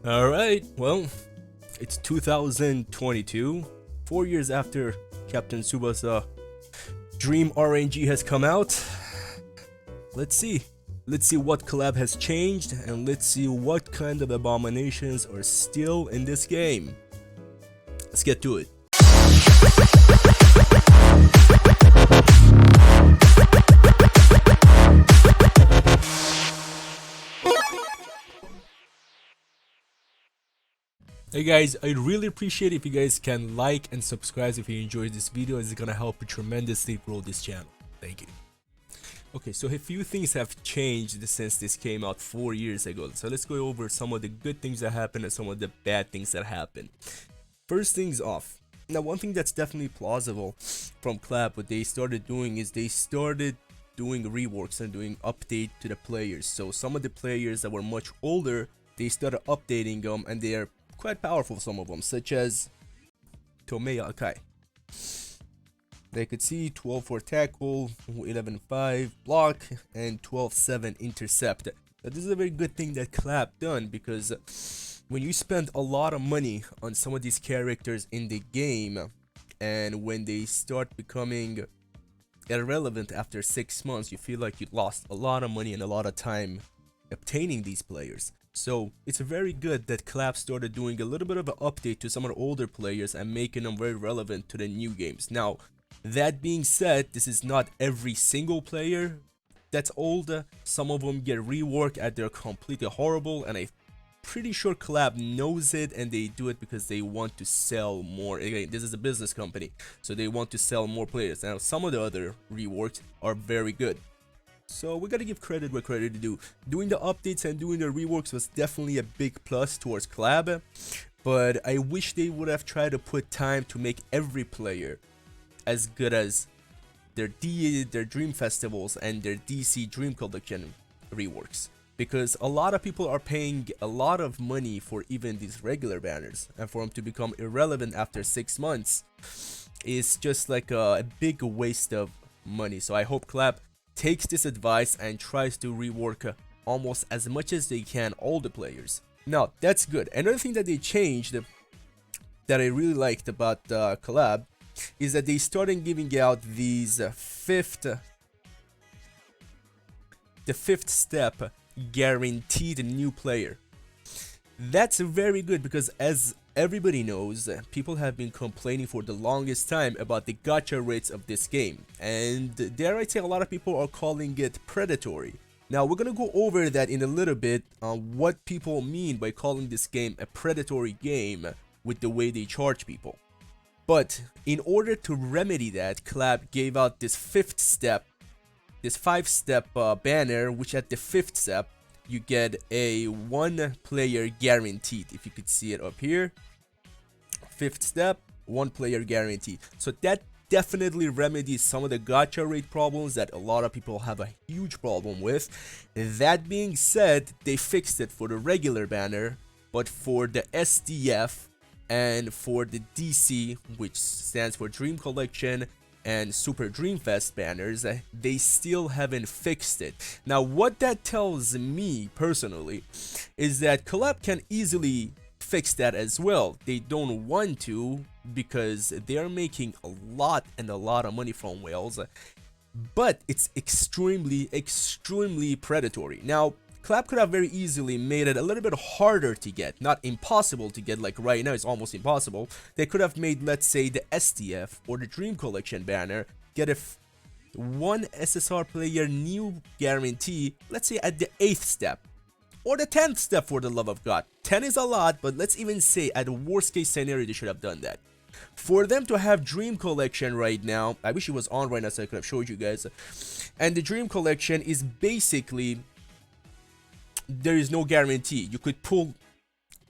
Alright, well, it's 2022, 4 years after Captain Tsubasa Dream RNG has come out. Let's see. Let's see what collab has changed, and let's see what kind of abominations are still in this game. Let's get to it. Hey guys, I'd really appreciate if you guys can like and subscribe if you enjoyed this video, as it's gonna help me tremendously grow this channel. Thank you. Okay, so a few things have changed since this came out 4 years ago. So let's go over some of the good things that happened and some of the bad things that happened. First things off. Now, one thing that's definitely plausible from Clap, what they started doing is they started doing reworks and doing update to the players. So some of the players that were much older, they started updating them, and they are quite powerful, some of them, such as Tomeya Akai. They could see 12-4 tackle, 11-5 block, and 12-7 intercept. Now, this is a very good thing that Clap done, because when you spend a lot of money on some of these characters in the game, and when they start becoming irrelevant after 6 months, you feel like you lost a lot of money and a lot of time obtaining these players. So it's very good that Clap started doing a little bit of an update to some of the older players and making them very relevant to the new games. Now, that being said, this is not every single player that's old. Some of them get reworked and they're completely horrible, and I'm pretty sure Clap knows it, and they do it because they want to sell more. Again, this is a business company, so they want to sell more players. Now, some of the other reworks are very good. So we gotta give credit where credit is due. Doing the updates and doing the reworks was definitely a big plus towards Clap, but I wish they would have tried to put time to make every player as good as their Dream Festivals and their DC Dream Collection reworks. Because a lot of people are paying a lot of money for even these regular banners, and for them to become irrelevant after 6 months is just like a big waste of money. So I hope Clap takes this advice and tries to rework almost as much as they can all the players. Now, that's good. Another thing that they changed that I really liked about Collab is that they started giving out these the fifth step guaranteed new player. That's very good, because as everybody knows, people have been complaining for the longest time about the gacha rates of this game, and dare I say, a lot of people are calling it predatory. Now, we're gonna go over that in a little bit on what people mean by calling this game a predatory game with the way they charge people. But in order to remedy that, Clap gave out this 5-step banner, which at the 5th step you get a 1 player guaranteed. If you could see it up here, 5th step, 1 player guarantee. So that definitely remedies some of the gacha rate problems that a lot of people have a huge problem with. That being said, they fixed it for the regular banner, but for the SDF and for the DC, which stands for Dream Collection and Super Dream Fest banners, they still haven't fixed it. Now, what that tells me personally is that Collab can easily fix that as well. They don't want to, because they're making a lot of money from whales, but it's extremely predatory. Now, Clap could have very easily made it a little bit harder to get, not impossible to get. Like right now it's almost impossible. They could have made, let's say, the SDF or the Dream Collection banner get a 1 SSR player new guarantee, let's say at the 8th step or the 10th step, for the love of God. 10 is a lot, but let's even say at the worst case scenario they should have done that. For them to have Dream Collection right now, I wish it was on right now so I could have showed you guys, and the Dream Collection is basically, there is no guarantee. You could pull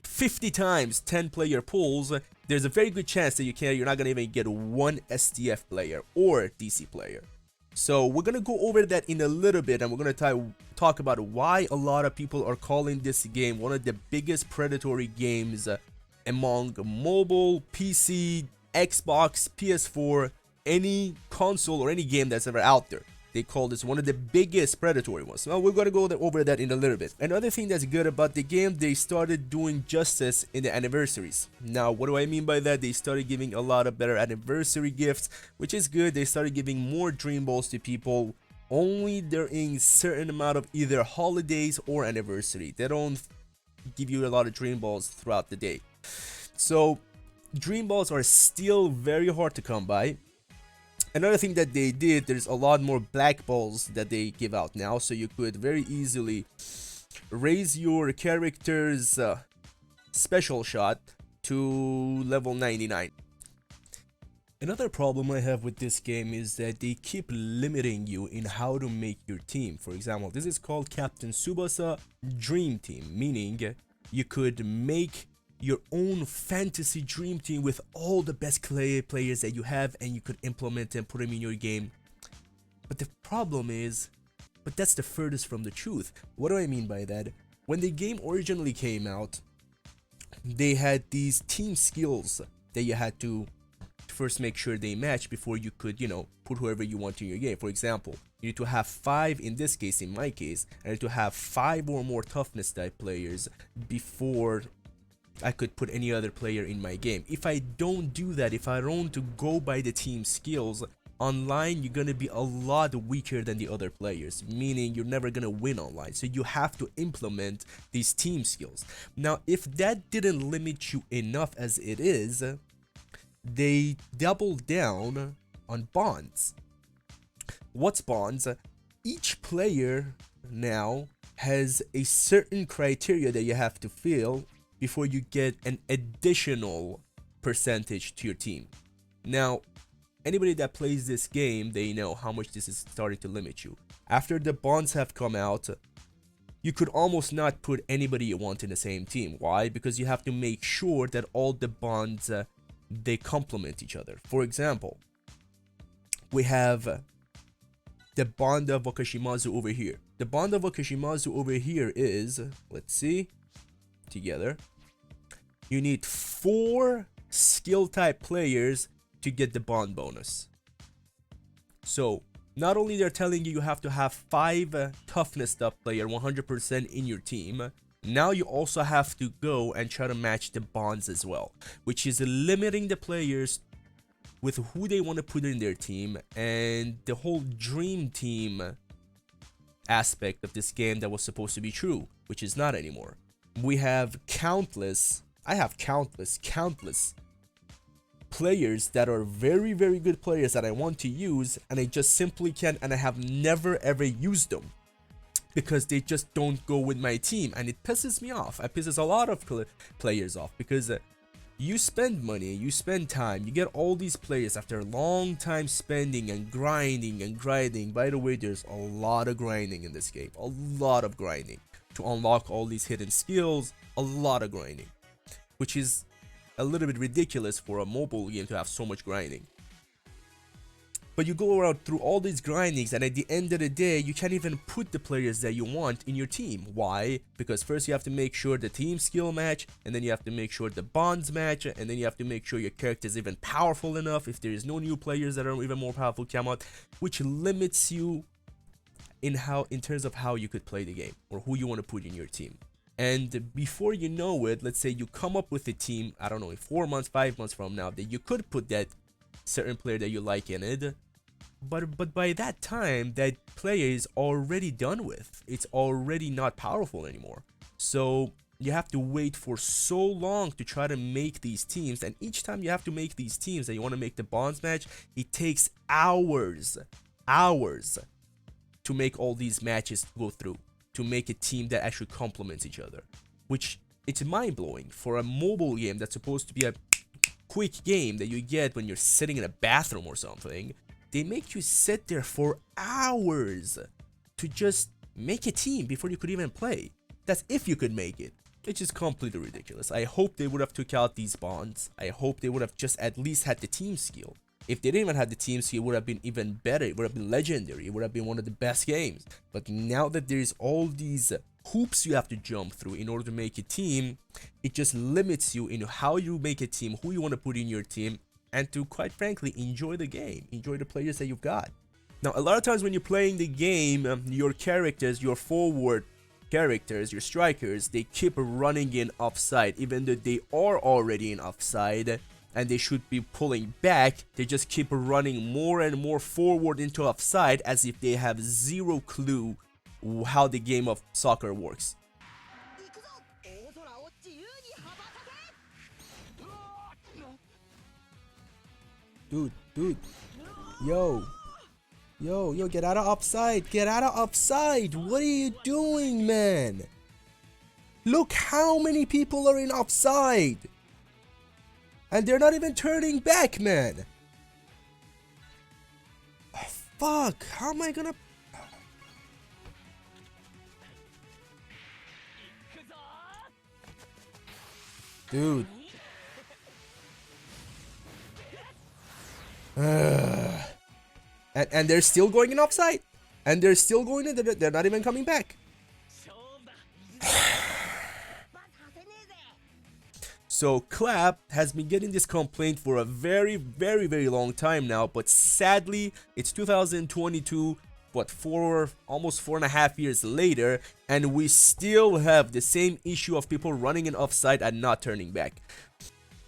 50 times 10 player pulls. There's a very good chance that you're not gonna even get 1 SDF player or DC player. So we're gonna go over that in a little bit, and we're gonna talk about why a lot of people are calling this game one of the biggest predatory games among mobile, PC, Xbox, PS4, any console or any game that's ever out there. They call this one of the biggest predatory ones. Well, we're gonna go over that in a little bit. Another thing that's good about the game, they started doing justice in the anniversaries. Now, what do I mean by that? They started giving a lot of better anniversary gifts, which is good. They started giving more dream balls to people only during certain amount of either holidays or anniversary. They don't give you a lot of dream balls throughout the day. So dream balls are still very hard to come by. Another thing that they did, there's a lot more black balls that they give out now, so you could very easily raise your character's special shot to level 99. Another problem I have with this game is that they keep limiting you in how to make your team. For example, this is called Captain Tsubasa Dream Team, meaning you could make your own fantasy dream team with all the best players that you have, and you could implement and put them in your game. But the problem is, but that's the furthest from the truth. What do I mean by that? When the game originally came out, they had these team skills that you had to first make sure they match before you could, you know, put whoever you want in your game. For example, you need to have 5, in this case, in my case, I need to have 5 or more toughness type players before I could put any other player in my game. If I don't do that, if I don't to go by the team skills, online you're gonna be a lot weaker than the other players, meaning you're never gonna win online. So you have to implement these team skills. Now, if that didn't limit you enough as it is, they doubled down on bonds. What's bonds? Each player now has a certain criteria that you have to fill before you get an additional percentage to your team. Now, anybody that plays this game, they know how much this is starting to limit you. After the bonds have come out, you could almost not put anybody you want in the same team. Why? Because you have to make sure that all the bonds they complement each other. For example, we have the bond of Wakashimazu over here. The bond of Wakashimazu over here is, let's see, together, you need 4 skill type players to get the bond bonus. So not only they're telling you you have to have 5 toughness up player 100% in your team, now you also have to go and try to match the bonds as well, which is limiting the players with who they want to put in their team, and the whole dream team aspect of this game that was supposed to be true, which is not anymore. We have countless players that are very, very good players that I want to use, and I just simply can't, and I have never ever used them because they just don't go with my team, and it pisses me off. It pisses a lot of players off because you spend money, you spend time, you get all these players after a long time spending and grinding and grinding. By the way, there's a lot of grinding in this game, a lot of grinding to unlock all these hidden skills, a lot of grinding, which is a little bit ridiculous for a mobile game to have so much grinding. But you go around through all these grindings, and at the end of the day, you can't even put the players that you want in your team. Why? Because first you have to make sure the team skill match, and then you have to make sure the bonds match, and then you have to make sure your character is even powerful enough if there is no new players that are even more powerful come out, which limits you in terms of how you could play the game or who you want to put in your team. And before you know it, let's say you come up with a team, I don't know, in 4 months, 5 months from now, that you could put that certain player that you like in it, but by that time, that player is already done with. It's already not powerful anymore. So you have to wait for so long to try to make these teams, and each time you have to make these teams that you want to make the bonds match, it takes hours to make all these matches go through, to make a team that actually complements each other, which it's mind-blowing for a mobile game that's supposed to be a quick game that you get when you're sitting in a bathroom or something. They make you sit there for hours to just make a team before you could even play. That's if you could make it. It's just completely ridiculous. I hope they would have took out these bonds. I hope they would have just at least had the team skill. If they didn't even have the team skill, it would have been even better. It would have been legendary. It would have been one of the best games. But now that there's all these hoops you have to jump through in order to make a team, it just limits you in how you make a team, who you want to put in your team, and to, quite frankly, enjoy the game, enjoy the players that you've got. Now, a lot of times when you're playing the game, your characters, your forward characters, your strikers, they keep running in offside, even though they are already in offside and they should be pulling back. They just keep running more and more forward into offside as if they have zero clue how the game of soccer works. Dude, yo, get out of offside, get out of offside. What are you doing, man? Look how many people are in offside. And they're not even turning back, man. Oh, fuck, how am I gonna... Dude. And they're still going in offside. And they're still going in, they're not even coming back. So Clap has been getting this complaint for a very long time now, but sadly it's 2022, but almost 4.5 years later, and we still have the same issue of people running in offside and not turning back.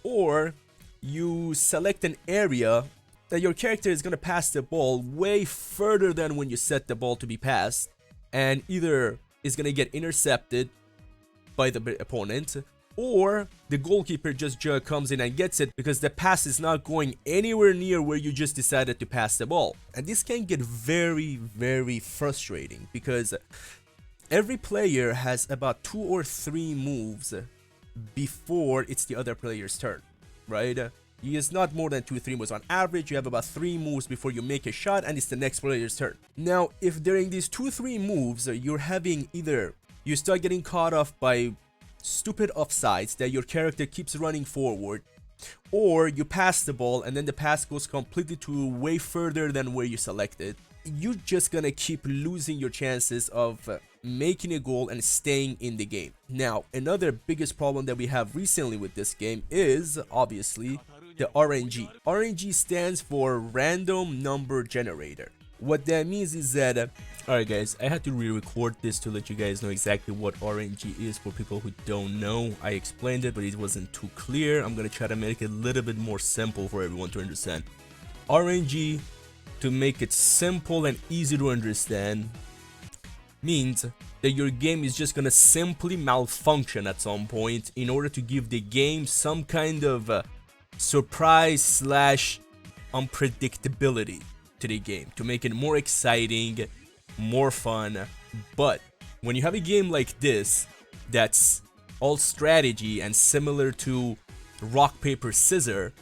Or you select an area that your character is going to pass the ball way further than when you set the ball to be passed, and either is going to get intercepted by the opponent, or the goalkeeper just comes in and gets it because the pass is not going anywhere near where you just decided to pass the ball. And this can get very frustrating because every player has about 2 or 3 moves before it's the other player's turn, right? It's not more than 2-3 moves. On average, you have about 3 moves before you make a shot and it's the next player's turn. Now, if during these 2-3 moves, you're having either you start getting caught off by stupid offsides that your character keeps running forward, or you pass the ball and then the pass goes completely to way further than where you selected, you're just gonna keep losing your chances of making a goal and staying in the game. Now, another biggest problem that we have recently with this game is obviously the RNG. RNG stands for Random Number Generator. What that means is that, alright guys, I had to re-record this to let you guys know exactly what RNG is for people who don't know. I explained it, but it wasn't too clear. I'm gonna try to make it a little bit more simple for everyone to understand. RNG, to make it simple and easy to understand, means that your game is just gonna simply malfunction at some point in order to give the game some kind of surprise slash unpredictability to the game, to make it more exciting, more fun. But when you have a game like this that's all strategy and similar to rock paper scissors,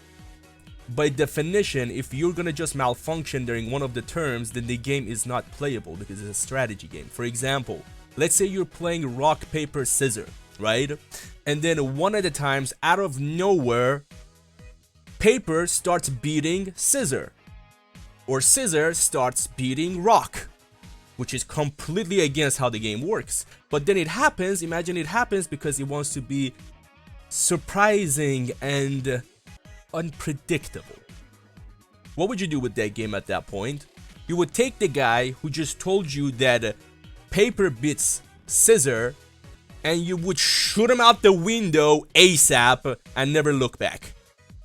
by definition, if you're gonna just malfunction during one of the terms, then the game is not playable because it's a strategy game. For example, let's say you're playing rock paper scissors, right? And then one of the times, out of nowhere, paper starts beating scissor, or scissor starts beating rock, which is completely against how the game works. But then it happens, imagine it happens because it wants to be surprising and unpredictable. What would you do with that game at that point? You would take the guy who just told you that paper beats scissor and you would shoot him out the window ASAP and never look back,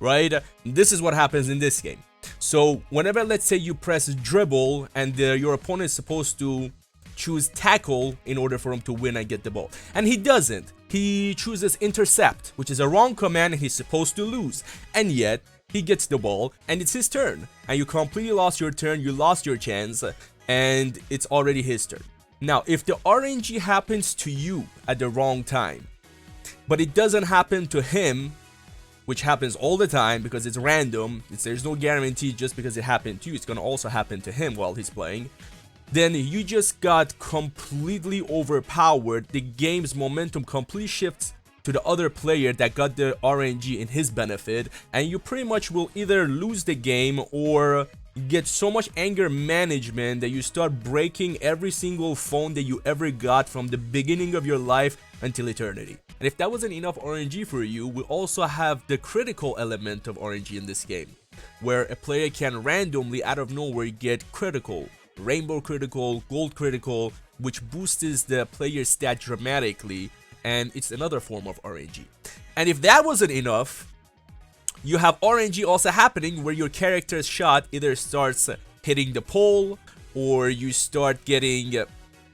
right? This is what happens in this game. So whenever, let's say, you press dribble and your opponent is supposed to choose tackle in order for him to win and get the ball, and he doesn't, he chooses intercept, which is a wrong command and he's supposed to lose, and yet he gets the ball and it's his turn, and you completely lost your turn, you lost your chance, and it's already his turn. Now, if the RNG happens to you at the wrong time, but it doesn't happen to him, which happens all the time because it's random, there's no guarantee just because it happened to you, it's gonna also happen to him while he's playing, then you just got completely overpowered. The game's momentum completely shifts to the other player that got the RNG in his benefit, and you pretty much will either lose the game or get so much anger management that you start breaking every single phone that you ever got from the beginning of your life until eternity. And if that wasn't enough RNG for you, we also have the critical element of RNG in this game, where a player can randomly out of nowhere get critical rainbow critical, gold critical, which boosts the player's stat dramatically, and it's another form of RNG. And if that wasn't enough, you have RNG also happening where your character's shot either starts hitting the pole, or you start getting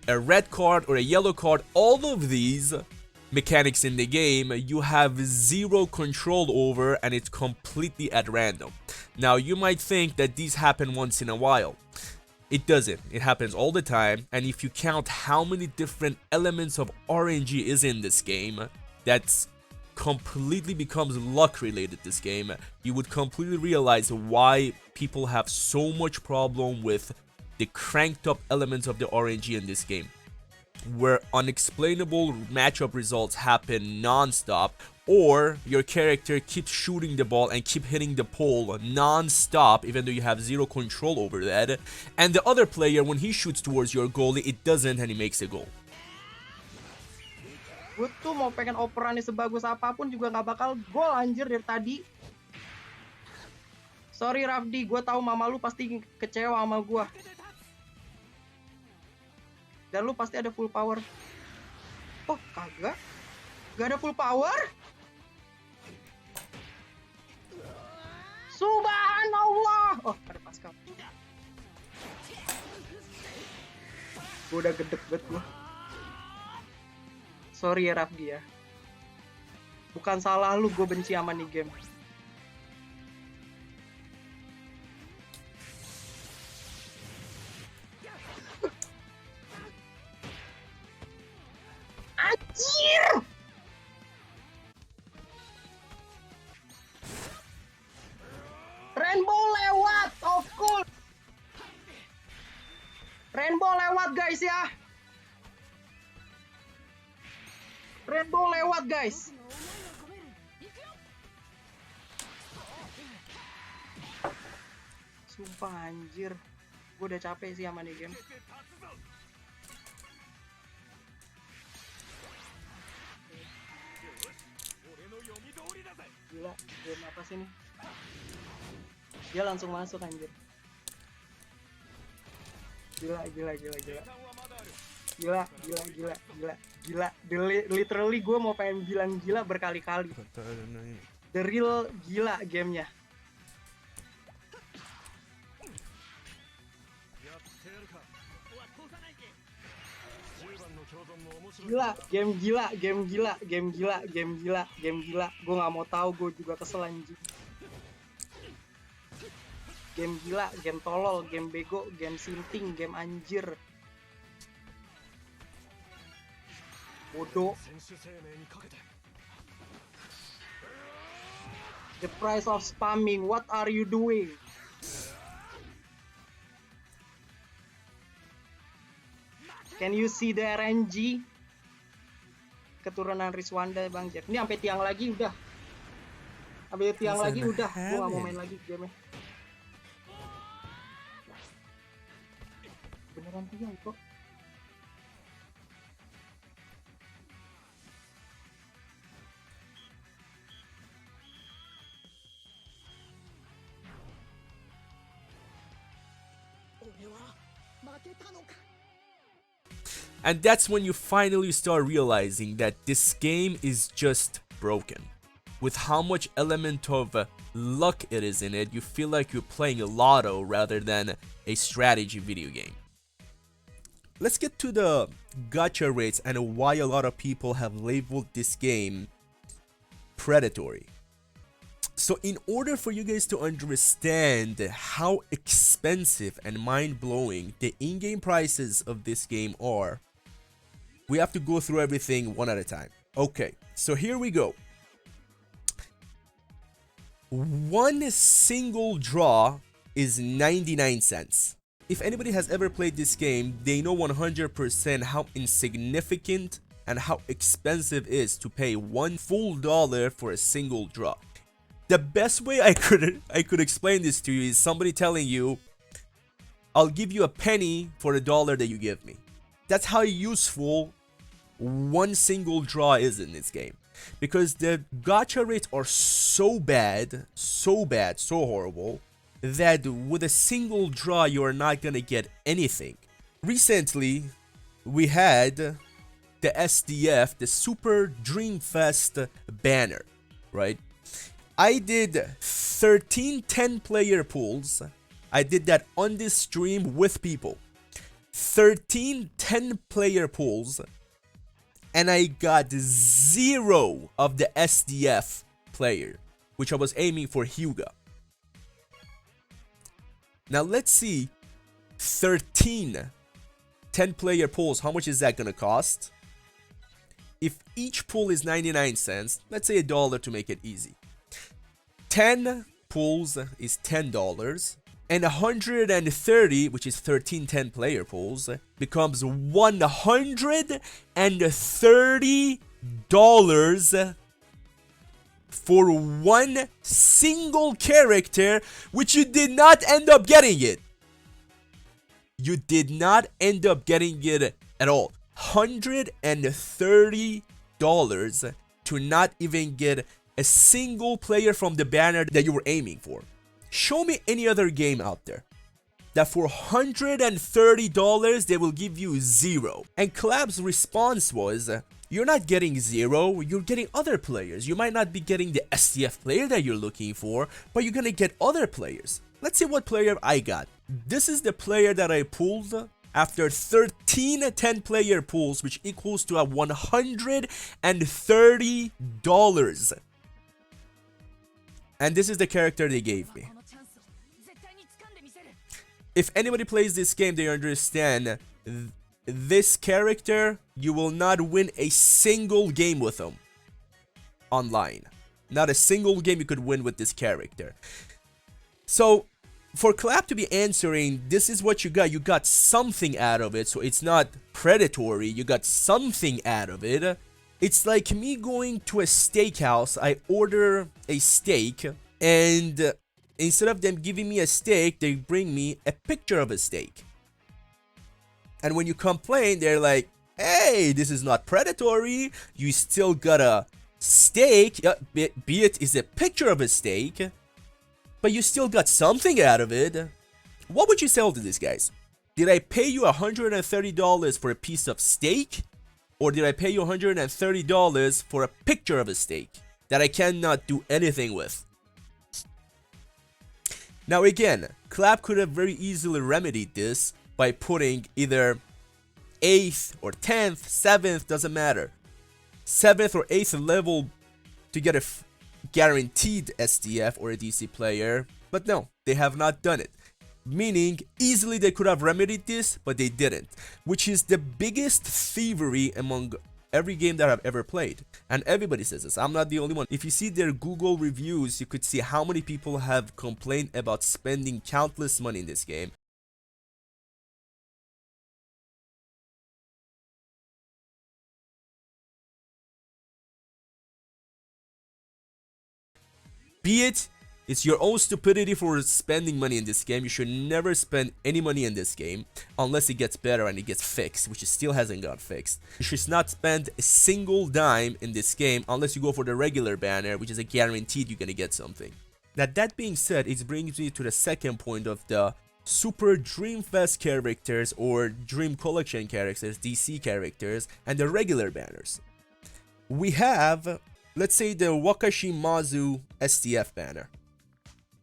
a red card or a yellow card. All of these mechanics in the game you have zero control over, and it's completely at random. Now you might think that these happen once in a while. It doesn't. It happens all the time, and if you count how many different elements of RNG is in this game, that's completely becomes luck related. This game, you would completely realize why people have so much problem with the cranked up elements of the RNG in this game, where unexplainable matchup results happen non-stop, or your character keeps shooting the ball and keep hitting the pole non-stop even though you have zero control over that, and the other player, when he shoots towards your goalie, it doesn't, and he makes a goal. Gue tuh mau pengen operannya sebagus apapun juga nggak bakal gol anjir dari tadi. Sorry Rafdi, gue tahu mama lu pasti kecewa sama gue. Dan lu pasti ada full power. Oh kagak? Gak ada full power? Subhanallah. Oh ada Pascal. Gue udah gedek banget gue. Sorry ya Rafdi ya. Bukan salah lu, gue benci sama nih game. Anjir! Rainbow lewat, of course. Rainbow lewat guys ya. Rainbow lewat guys. Sumpah anjir. Gue udah capek sih sama nih game. Gila, game apa sih nih? Dia langsung masuk anjir. Gila. Literally gue mau pengen bilang gila berkali-kali. The real gila gamenya. Gila, game gila. Gue nggak mau tahu, gue juga kesel anjing. Game gila, game tolol, game bego, game sinting, game anjir. Bodoh. The price of spamming. What are you doing? Can you see the RNG? Keturunan Rizwanda Bang Jeff. Ini sampai tiang lagi udah. Sampai tiang lagi udah. Gue gak mau main lagi game-nya. Beneran tiang kok. And that's when you finally start realizing that this game is just broken. With how much element of luck it is in it, you feel like you're playing a lotto rather than a strategy video game. Let's get to the gacha rates and why a lot of people have labeled this game predatory. So in order for you guys to understand how expensive and mind-blowing the in-game prices of this game are, we have to go through everything one at a time. Okay, so here we go. One single draw is 99 cents. If anybody has ever played this game, they know 100% how insignificant and how expensive it is to pay $1 full for a single draw. The best way I could explain this to you is somebody telling you, I'll give you a penny for the $1 that you give me. That's how useful one single draw is in this game. Because the gacha rates are so bad, so horrible, that with a single draw you are not gonna get anything. Recently, we had the SDF, the Super Dreamfest banner, right? I did 13 10-player pools. I did that on this stream with people. 13 10-player pools, and I got 0 of the SDF player, which I was aiming for Hyuga. Now let's see 13 10-player pools, how much is that gonna cost? If each pool is 99 cents, let's say $1 to make it easy. 10 pools is $10, and 130, which is 13 10-player pools, becomes $130 for one single character, which you did not end up getting it. You did not end up getting it at all. $130 to not even get a single player from the banner that you were aiming for. Show me any other game out there that for $130 they will give you 0. And Collab's response was, you're not getting 0, you're getting other players. You might not be getting the SDF player that you're looking for, but you're gonna get other players. Let's see what player I got. This is the player that I pulled after 13 10-player pools, which equals to $130. And this is the character they gave me. If anybody plays this game, they understand this character, you will not win a single game with him online. Not a single game you could win with this character. So for Clap to be answering, this is what you got something out of it, so it's not predatory, you got something out of it. It's like me going to a steakhouse, I order a steak, and instead of them giving me a steak, they bring me a picture of a steak. And when you complain, they're like, hey, this is not predatory, you still got a steak, be it is a picture of a steak, but you still got something out of it. What would you sell to these guys? Did I pay you $130 for a piece of steak? Or did I pay you $130 for a picture of a steak that I cannot do anything with? Now again, Clap could have very easily remedied this by putting either 8th or 10th, 7th, doesn't matter, 7th or 8th level to get a guaranteed SDF or a DC player, but no, they have not done it. Meaning, easily they could have remedied this, but they didn't. Which is the biggest thievery among every game that I've ever played. And everybody says this, I'm not the only one. If you see their Google reviews, you could see how many people have complained about spending countless money in this game. Be it's your own stupidity for spending money in this game. You should never spend any money in this game unless it gets better and it gets fixed, which it still hasn't got fixed. You should not spend a single dime in this game unless you go for the regular banner, which is a guaranteed you're gonna get something. Now that being said, it brings me to the second point of the Super Dreamfest characters or Dream Collection characters, DC characters, and the regular banners. We have, let's say, the Wakashimazu SDF banner.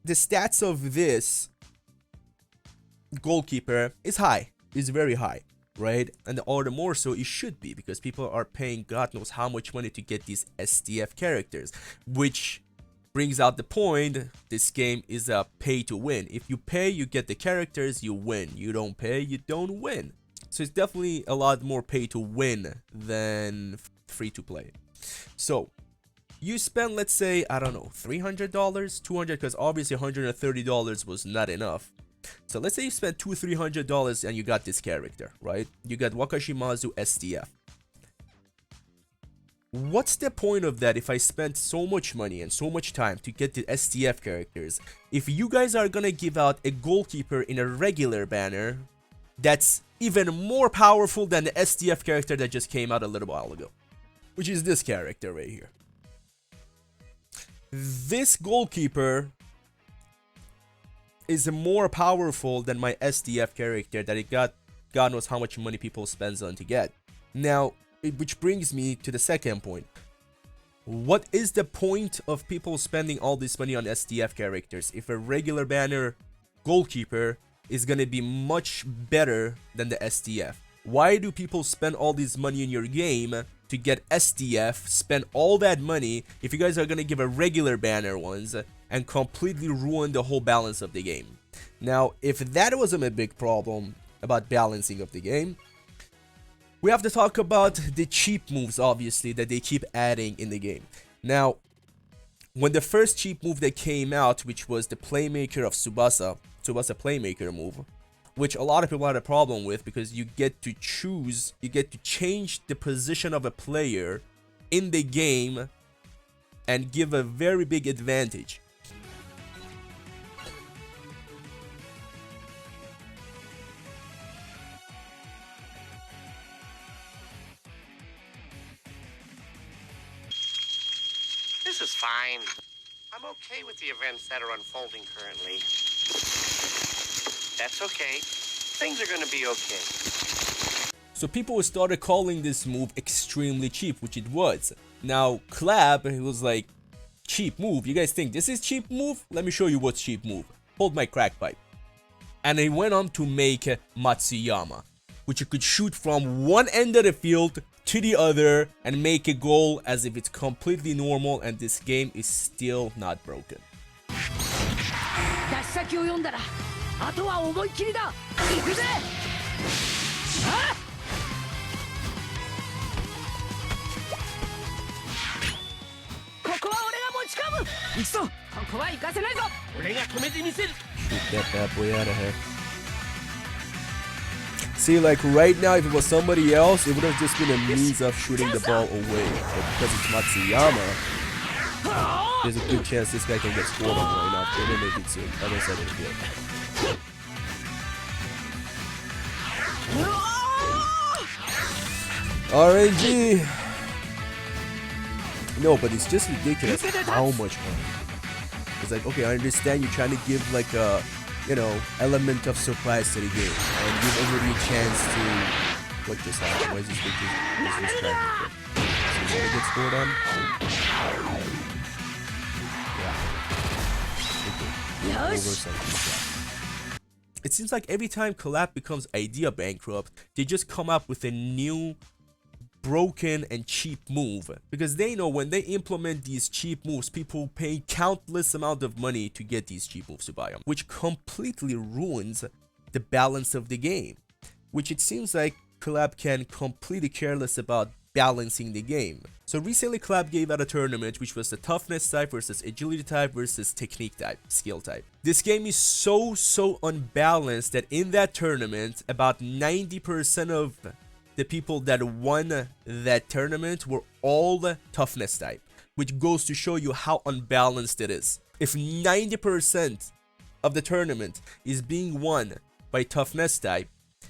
The stats of this goalkeeper is high, is very high, right? And all the more so it should be, because people are paying God knows how much money to get these SDF characters, which brings out the point, this game is a pay to win. If you pay, you get the characters, you win. You don't pay, you don't win. So it's definitely a lot more pay to win than free to play. So you spend, let's say, I don't know, $300, $200, because obviously $130 was not enough. So let's say you spent $200-300 and you got this character, right? You got Wakashimazu SDF. What's the point of that if I spent so much money and so much time to get the SDF characters, if you guys are gonna give out a goalkeeper in a regular banner that's even more powerful than the SDF character that just came out a little while ago, which is this character right here. This goalkeeper is more powerful than my SDF character that it got God knows how much money people spends on to get. Now, which brings me to the second point. What is the point of people spending all this money on SDF characters if a regular banner goalkeeper is gonna be much better than the SDF? Why do people spend all this money in your game to get SDF, spend all that money if you guys are gonna give a regular banner ones and completely ruin the whole balance of the game? Now, if that wasn't a big problem about balancing of the game, we have to talk about the cheap moves, obviously, that they keep adding in the game. Now, when the first cheap move that came out, which was the Playmaker of Tsubasa Playmaker move, which a lot of people had a problem with because you get to change the position of a player in the game and give a very big advantage. This is fine. I'm okay with the events that are unfolding currently. That's okay. Things are gonna be okay. So people started calling this move extremely cheap, which it was. Now, Clab, he was like, cheap move? You guys think this is cheap move? Let me show you what's cheap move. Hold my crack pipe. And he went on to make Matsuyama, which you could shoot from one end of the field to the other and make a goal as if it's completely normal, and this game is still not broken. Shoot that bad boy out of here. See, like right now, if it was somebody else, it would have just been a means of shooting the ball away. But because it's Matsuyama, there's a good chance this guy can get scored on right now. They're gonna make it soon. Other side of the field. RNG! No, but it's just ridiculous how much money. It's like, okay, I understand you're trying to give like a, you know, element of surprise to the game, and give everybody a chance to. What just happened? Why is this trying to get scored on? Yeah. It seems like every time Collab becomes idea bankrupt, they just come up with a new broken and cheap move, because they know when they implement these cheap moves, people pay countless amount of money to get these cheap moves to buy them, which completely ruins the balance of the game, which it seems like Collab can completely careless about balancing the game. So recently Collab gave out a tournament which was the toughness type versus agility type versus technique type, skill type. This game is so unbalanced that in that tournament about 90% of the people that won that tournament were all toughness type, which goes to show you how unbalanced it is. If 90% of the tournament is being won by toughness type,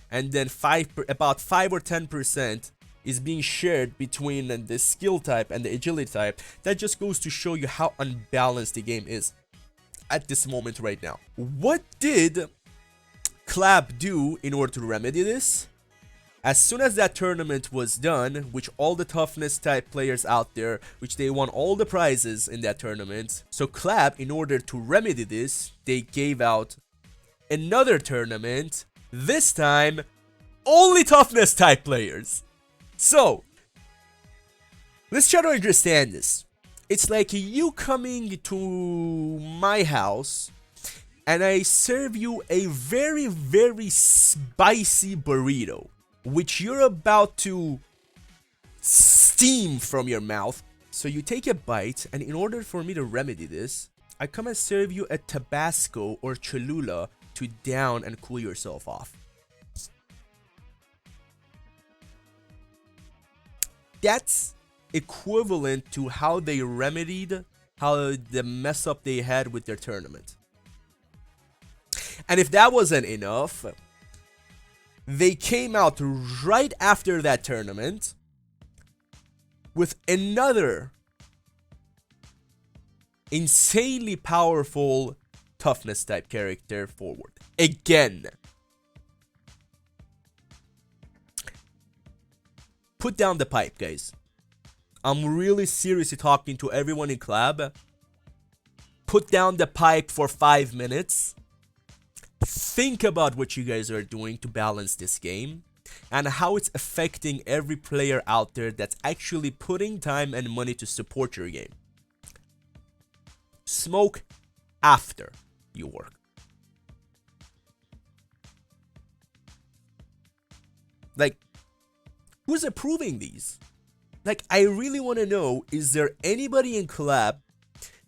and then about 5 or 10% is being shared between the skill type and the agility type, that just goes to show you how unbalanced the game is at this moment right now. What did Collab do in order to remedy this? As soon as that tournament was done, which all the toughness type players out there, which they won all the prizes in that tournament, so Collab, in order to remedy this, they gave out another tournament, this time only toughness type players. So, let's try to understand this. It's like you coming to my house and I serve you a very spicy burrito, which you're about to steam from your mouth. So you take a bite, and in order for me to remedy this, I come and serve you a Tabasco or Cholula to down and cool yourself off. That's equivalent to how they remedied the mess up they had with their tournament. And if that wasn't enough, they came out right after that tournament with another insanely powerful toughness type character forward. Again. Put down the pipe, guys. I'm really seriously talking to everyone in collab. Put down the pipe for 5 minutes. Think about what you guys are doing to balance this game and how it's affecting every player out there that's actually putting time and money to support your game. Smoke after you work. Like, who's approving these? Like, I really want to know, is there anybody in collab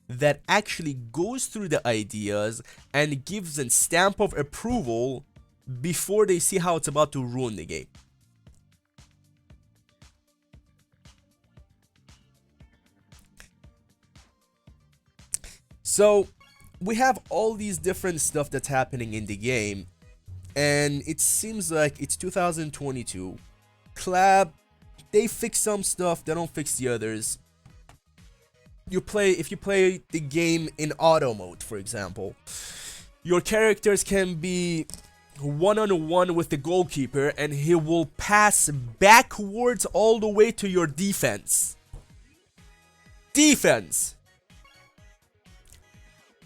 that actually goes through the ideas and gives a stamp of approval before they see how it's about to ruin the game? So we have all these different stuff that's happening in the game, and it seems like it's 2022. Collab, they fix some stuff, they don't fix the others. If you play the game in auto mode, for example, your characters can be one-on-one with the goalkeeper and he will pass backwards all the way to your defense.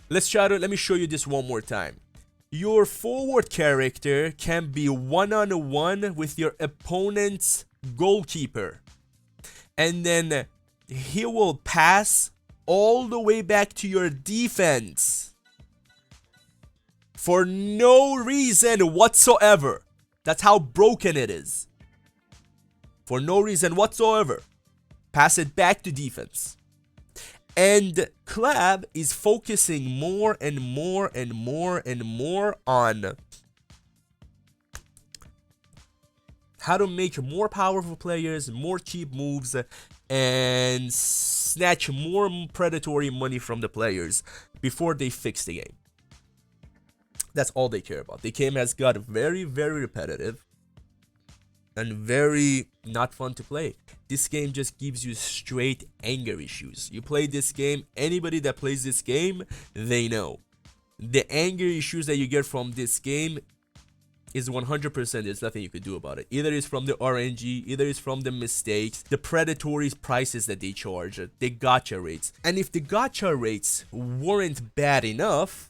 Let me show you this one more time. Your forward character can be one-on-one with your opponent's goalkeeper, and then he will pass all the way back to your defense for no reason whatsoever. That's how broken it is. For no reason whatsoever, pass it back to defense. And collab is focusing more and more and more and more on how to make more powerful players, more cheap moves, and snatch more predatory money from the players before they fix the game. That's all they care about. The game has got very, very repetitive and very not fun to play. This game just gives you straight anger issues. You play this game, anybody that plays this game, they know. The anger issues that you get from this game is 100%, there's nothing you could do about it. Either it's from the RNG, either it's from the mistakes, the predatory prices that they charge, the gacha rates. And if the gacha rates weren't bad enough,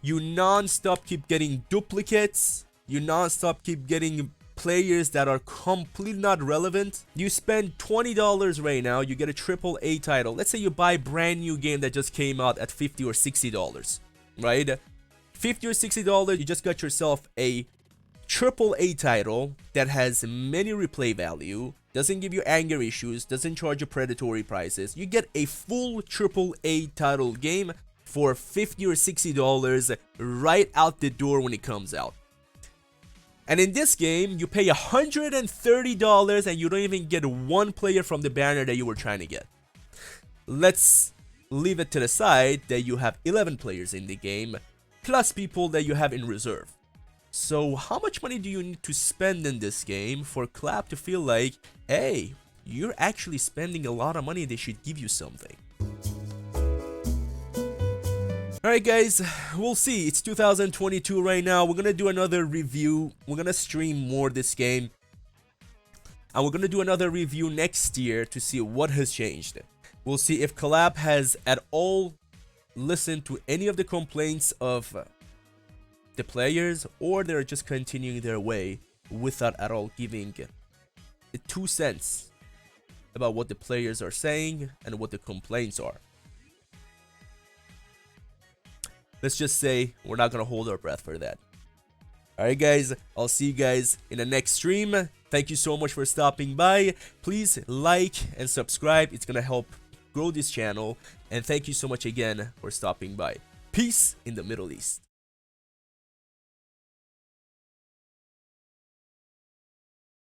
you non-stop keep getting duplicates, you non-stop keep getting players that are completely not relevant. You spend $20 right now, you get a AAA title. Let's say you buy a brand new game that just came out at $50 or $60, right? $50 or $60, you just got yourself a AAA title that has many replay value, doesn't give you anger issues, doesn't charge you predatory prices. You get a full AAA title game for $50 or $60 right out the door when it comes out. And in this game, you pay $130 and you don't even get one player from the banner that you were trying to get. Let's leave it to the side that you have 11 players in the game, plus people that you have in reserve. So how much money do you need to spend in this game for collab to feel like, hey, you're actually spending a lot of money, they should give you something? Alright guys, we'll see. It's 2022 right now. We're gonna do another review. We're gonna stream more this game. And we're gonna do another review next year to see what has changed. We'll see if collab has at all listened to any of the complaints of the players, or they're just continuing their way without at all giving 2 cents about what the players are saying and what the complaints are. Let's just say we're not gonna hold our breath for that. Alright guys, I'll see you guys in the next stream. Thank you so much for stopping by. Please like and subscribe. It's gonna help grow this channel. And thank you so much again for stopping by. Peace in the Middle East.